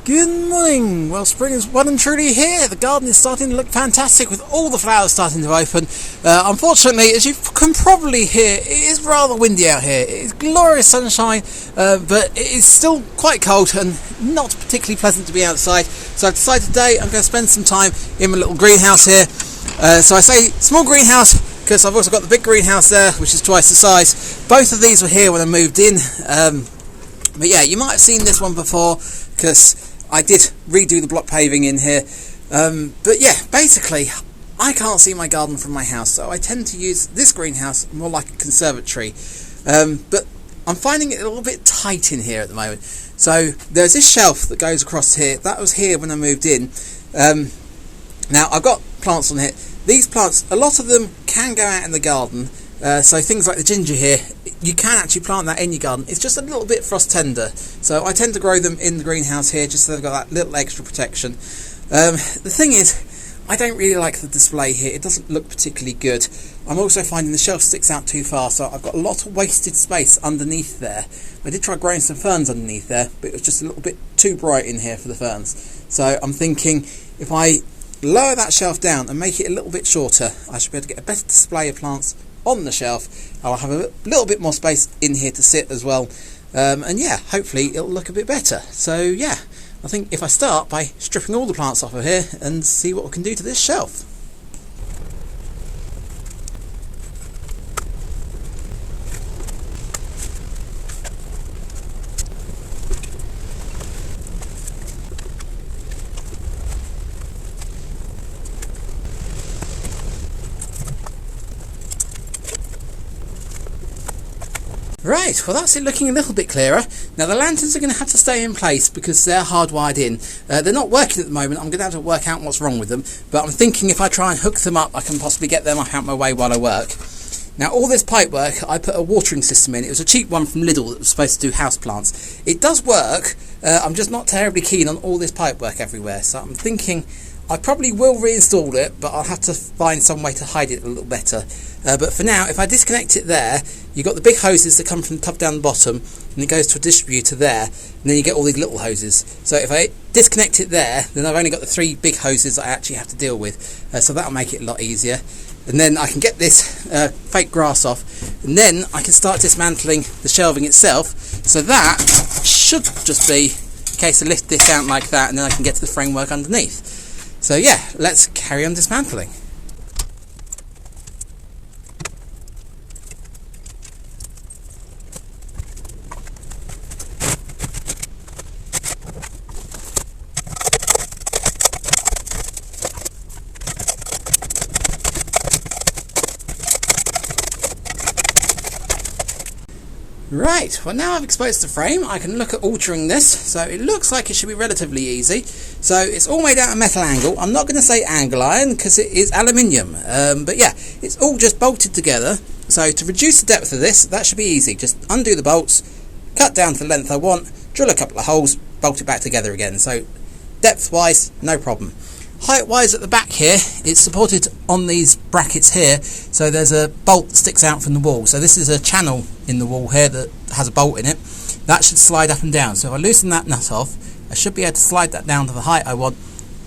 Good morning! Well, spring is well and truly here. The garden is starting to look fantastic with all the flowers starting to open. Unfortunately, as you can probably hear, it is rather windy out here. It is glorious sunshine, but it is still quite cold and not particularly pleasant to be outside. So I've decided today I'm going to spend some time in my little greenhouse here. So I say small greenhouse because I've also got the big greenhouse there, which is twice the size. Both of these were here when I moved in. But yeah, you might have seen this one before because I did redo the block paving in here, but yeah, basically I can't see my garden from my house, so I tend to use this greenhouse more like a conservatory, but I'm finding it a little bit tight in here at the moment. So there's this shelf that goes across here. That was here when I moved in. Now I've got plants on here. These plants, a lot of them can go out in the garden, so things like the ginger here, you can actually plant that in your garden. It's just a little bit frost tender, so I tend to grow them in the greenhouse here just so they've got that little extra protection. The thing is, I don't really like the display here. It doesn't look particularly good. I'm also finding the shelf sticks out too far, so I've got a lot of wasted space underneath there. I did try growing some ferns underneath there, but it was just a little bit too bright in here for the ferns. So I'm thinking if I lower that shelf down and make it a little bit shorter, I should be able to get a better display of plants on the shelf. I'll have a little bit more space in here to sit as well, and yeah, hopefully it'll look a bit better. So yeah, I think if I start by stripping all the plants off of here and see what we can do to this shelf. Right, well that's it looking a little bit clearer. Now the lanterns are going to have to stay in place because they're hardwired in. They're not working at the moment. I'm going to have to work out what's wrong with them, but I'm thinking if I try and hook them up I can possibly get them out my way while I work. Now all this pipe work, I put a watering system in. It was a cheap one from Lidl that was supposed to do house plants. It does work, I'm just not terribly keen on all this pipe work everywhere, so I'm thinking I probably will reinstall it, but I'll have to find some way to hide it a little better. But for now, if I disconnect it there, you've got the big hoses that come from the top down the bottom, and it goes to a distributor there, and then you get all these little hoses. So if I disconnect it there, then I've only got the 3 big hoses that I actually have to deal with. So that'll make it a lot easier. And then I can get this fake grass off, and then I can start dismantling the shelving itself. So that should just be a case of lift this out like that, and then I can get to the framework underneath. So yeah, let's carry on dismantling. Right, well now I've exposed the frame, I can look at altering this, so it looks like it should be relatively easy. So it's all made out of metal angle. I'm not going to say angle iron because it is aluminium, but yeah, it's all just bolted together. So to reduce the depth of this, that should be easy. Just undo the bolts, cut down to the length I want, drill a couple of holes, bolt it back together again. So depth wise, no problem. Height wise at the back here, it's supported on these brackets here, so there's a bolt that sticks out from the wall. So this is a channel in the wall here that has a bolt in it. That should slide up and down. So if I loosen that nut off, I should be able to slide that down to the height I want,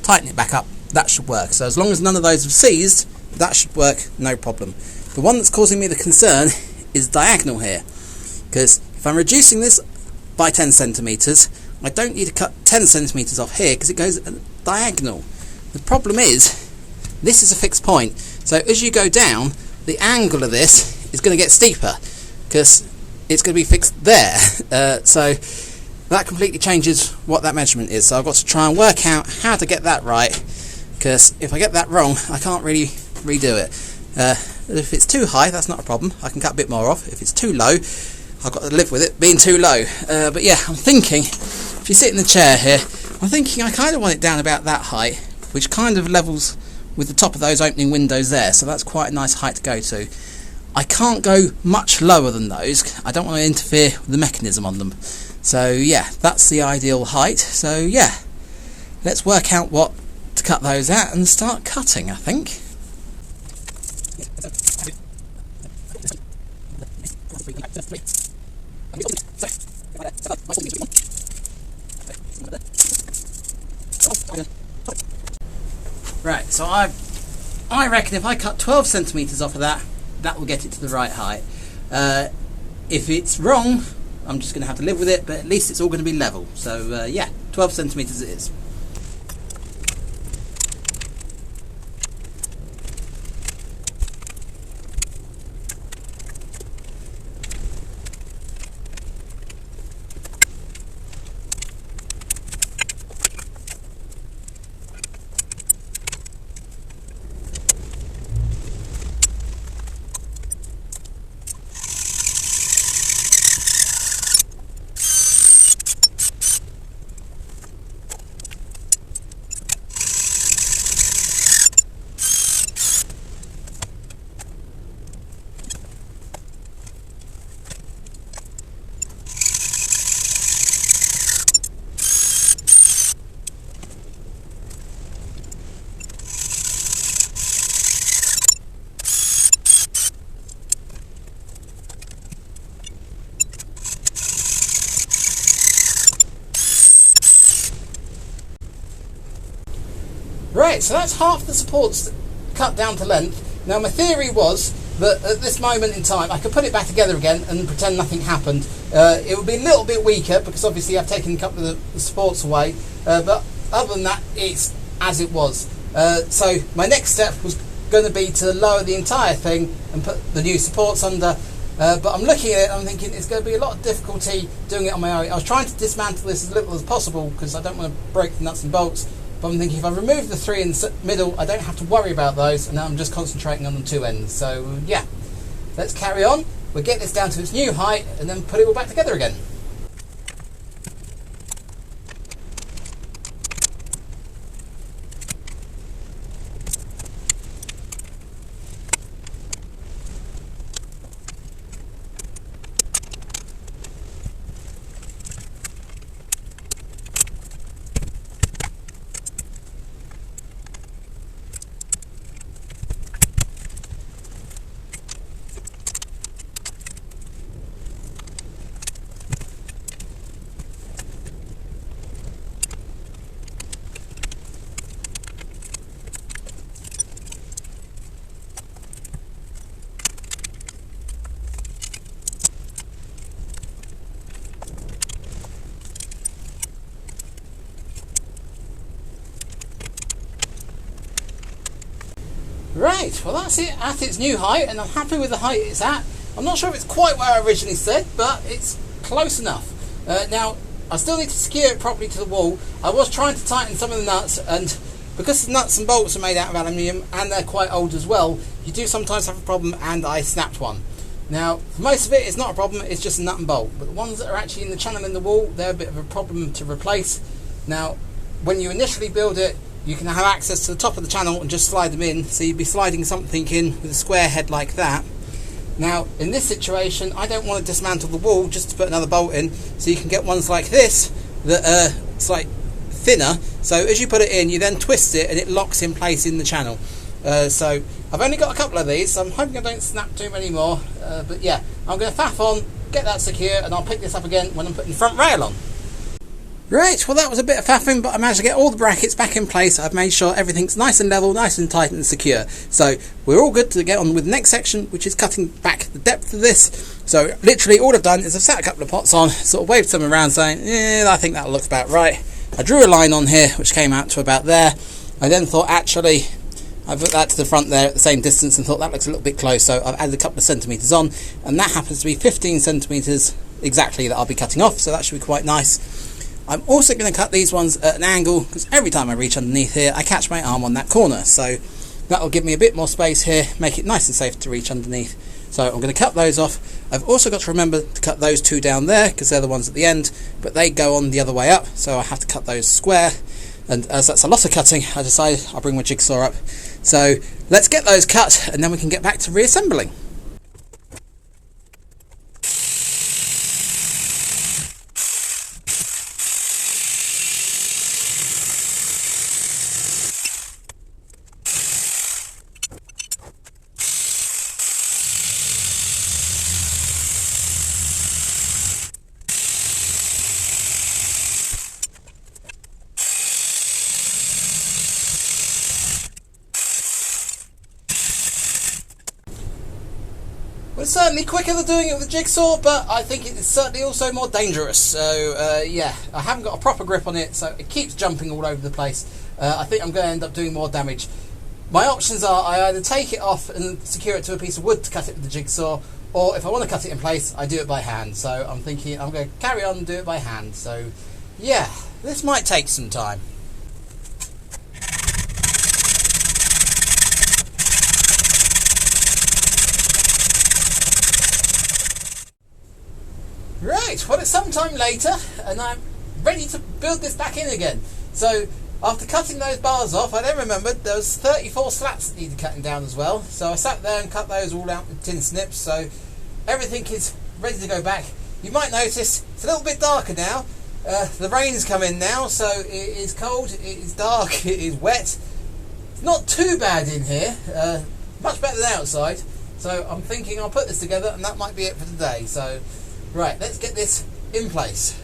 tighten it back up, that should work. So as long as none of those have seized, that should work, no problem. The one that's causing me the concern is diagonal here, because if I'm reducing this by 10 centimetres, I don't need to cut 10 centimetres off here because it goes diagonal. The problem is, this is a fixed point, so as you go down, the angle of this is going to get steeper because it's going to be fixed there. So that completely changes what that measurement is. So I've got to try and work out how to get that right, because if I get that wrong, I can't really redo it. If it's too high, that's not a problem. I can cut a bit more off. If it's too low, I've got to live with it being too low. But yeah, I'm thinking, if you sit in the chair here, I'm thinking I kind of want it down about that height, which kind of levels with the top of those opening windows there, so that's quite a nice height to go to. I can't go much lower than those. I don't want to interfere with the mechanism on them. So yeah, that's the ideal height. So yeah, let's work out what to cut those at and start cutting, I think. Right, so I reckon if I cut 12 centimetres off of that, that will get it to the right height. If it's wrong, I'm just going to have to live with it, but at least it's all going to be level. So yeah, 12 centimetres it is. Right, so that's half the supports cut down to length. Now my theory was that at this moment in time I could put it back together again and pretend nothing happened. It would be a little bit weaker because obviously I've taken a couple of the supports away, but other than that it's as it was. So my next step was going to be to lower the entire thing and put the new supports under, but I'm looking at it and I'm thinking it's going to be a lot of difficulty doing it on my own. I was trying to dismantle this as little as possible because I don't want to break the nuts and bolts. But I'm thinking if I remove the three in the middle, I don't have to worry about those, and now I'm just concentrating on the two ends. So yeah, let's carry on. We'll get this down to its new height and then put it all back together again. Right, well that's it at its new height, and I'm happy with the height it's at. I'm not sure if it's quite where I originally said, but it's close enough. Now, I still need to secure it properly to the wall. I was trying to tighten some of the nuts, and because the nuts and bolts are made out of aluminium, and they're quite old as well, you do sometimes have a problem, and I snapped one. Now, for most of it, it's not a problem, it's just a nut and bolt. But the ones that are actually in the channel in the wall, they're a bit of a problem to replace. Now, when you initially build it, you can have access to the top of the channel and just slide them in, so you'd be sliding something in with a square head like that. Now in this situation I don't want to dismantle the wall just to put another bolt in, so you can get ones like this that are slightly thinner, so as you put it in you then twist it and it locks in place in the channel. So I've only got a couple of these, so I'm hoping I don't snap too many more, but yeah, I'm going to faff on, get that secure, and I'll pick this up again when I'm putting the front rail on. Right, well that was a bit of faffing, but I managed to get all the brackets back in place. I've made sure everything's nice and level, nice and tight and secure. So we're all good to get on with the next section, which is cutting back the depth of this. So literally all I've done is I've sat a couple of pots on, sort of waved some around saying, yeah, I think that looks about right. I drew a line on here which came out to about there. I then thought actually I put that to the front there at the same distance and thought that looks a little bit close, so I've added a couple of centimetres on, and that happens to be 15 centimetres exactly that I'll be cutting off, so that should be quite nice. I'm also going to cut these ones at an angle, because every time I reach underneath here I catch my arm on that corner, so that will give me a bit more space here, make it nice and safe to reach underneath. So I'm going to cut those off. I've also got to remember to cut those two down there, because they're the ones at the end, but they go on the other way up, so I have to cut those square, and as that's a lot of cutting, I decided I'll bring my jigsaw up. So let's get those cut, and then we can get back to reassembling. was certainly quicker than doing it with a jigsaw, but I think it's certainly also more dangerous. So yeah, I haven't got a proper grip on it, so it keeps jumping all over the place. I think I'm going to end up doing more damage. My options are I either take it off and secure it to a piece of wood to cut it with the jigsaw, or if I want to cut it in place, I do it by hand. So I'm thinking I'm going to carry on and do it by hand. So yeah, this might take some time. Right, well, it's some time later and I'm ready to build this back in again. So after cutting those bars off, I then remembered there was 34 slats that needed cutting down as well. So I sat there and cut those all out with tin snips, so everything is ready to go back. You might notice it's a little bit darker now. The rain's come in now, so it is cold, it is dark, it is wet. It's not too bad in here, much better than outside. So I'm thinking I'll put this together and that might be it for today. So right, let's get this in place.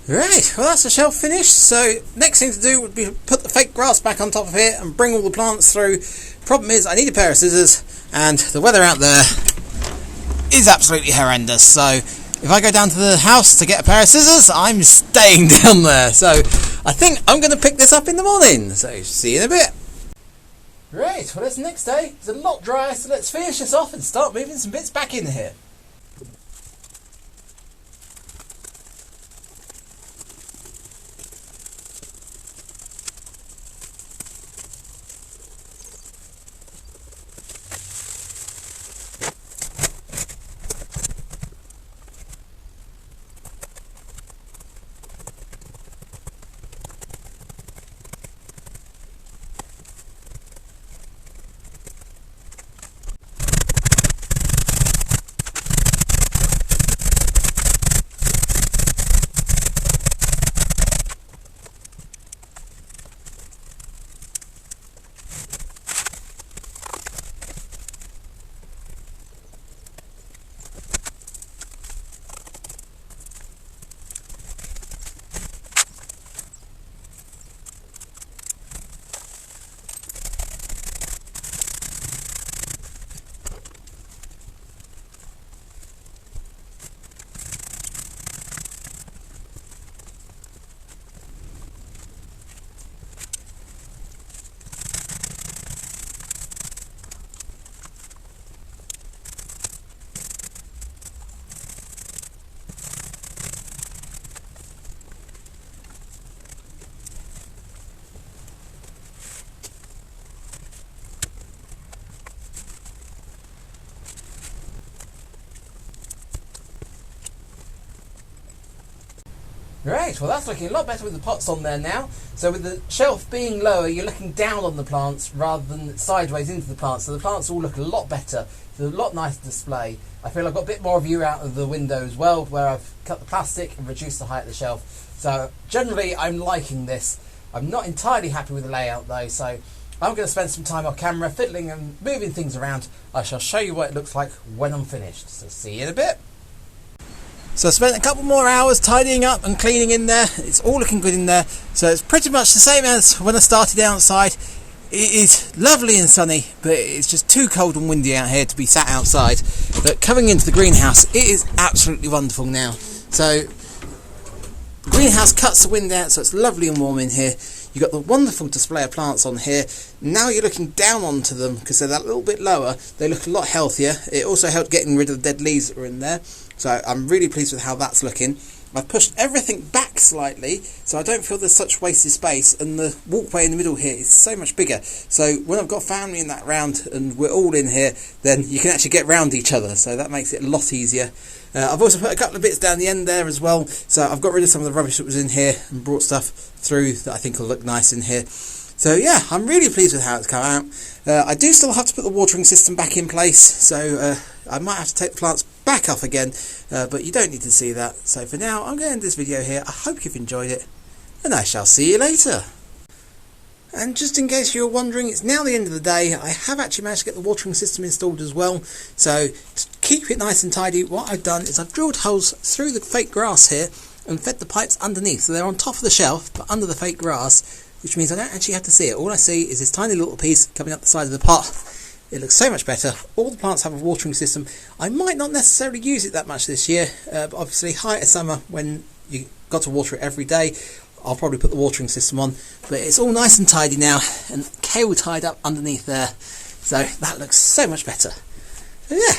Right, well that's the shelf finished, so next thing to do would be put the fake grass back on top of it and bring all the plants through. Problem is I need a pair of scissors and the weather out there is absolutely horrendous, so if I go down to the house to get a pair of scissors, I'm staying down there. So I think I'm going to pick this up in the morning, so see you in a bit. Right, well it's the next day, it's a lot drier, so let's finish this off and start moving some bits back in here. Right, well that's looking a lot better with the pots on there now. So with the shelf being lower, you're looking down on the plants rather than sideways into the plants. So the plants all look a lot better. It's a lot nicer display. I feel I've got a bit more view out of the window as well, where I've cut the plastic and reduced the height of the shelf. So generally I'm liking this. I'm not entirely happy with the layout though, so I'm going to spend some time off camera fiddling and moving things around. I shall show you what it looks like when I'm finished. So see you in a bit. So I spent a couple more hours tidying up and cleaning in there. It's all looking good in there. So it's pretty much the same as when I started outside. It is lovely and sunny, but it's just too cold and windy out here to be sat outside. But coming into the greenhouse, it is absolutely wonderful now. So The greenhouse cuts the wind out, so it's lovely and warm in here. You've got the wonderful display of plants on here. Now you're looking down onto them because they're that little bit lower. They look a lot healthier. It also helped getting rid of the dead leaves that were in there. So I'm really pleased with how that's looking. I've pushed everything back slightly so I don't feel there's such wasted space, and the walkway in the middle here is so much bigger. So when I've got family in that round and we're all in here, then you can actually get round each other, so that makes it a lot easier. I've also put a couple of bits down the end there as well, so I've got rid of some of the rubbish that was in here and brought stuff through that I think will look nice in here. So yeah, I'm really pleased with how it's come out. I do still have to put the watering system back in place, so I might have to take the plants back off again, but you don't need to see that. So for now, I'm going to end this video here. I hope you've enjoyed it, and I shall see you later. And just in case you were wondering, it's now the end of the day. I have actually managed to get the watering system installed as well. So to keep it nice and tidy, what I've done is I've drilled holes through the fake grass here and fed the pipes underneath. So they're on top of the shelf, but under the fake grass, which means I don't actually have to see it. All I see is this tiny little piece coming up the side of the pot. It looks so much better. All the plants have a watering system. I might not necessarily use it that much this year, but obviously height of summer when you got to water it every day, I'll probably put the watering system on. But it's all nice and tidy now, and kale tied up underneath there, so that looks so much better. So yeah,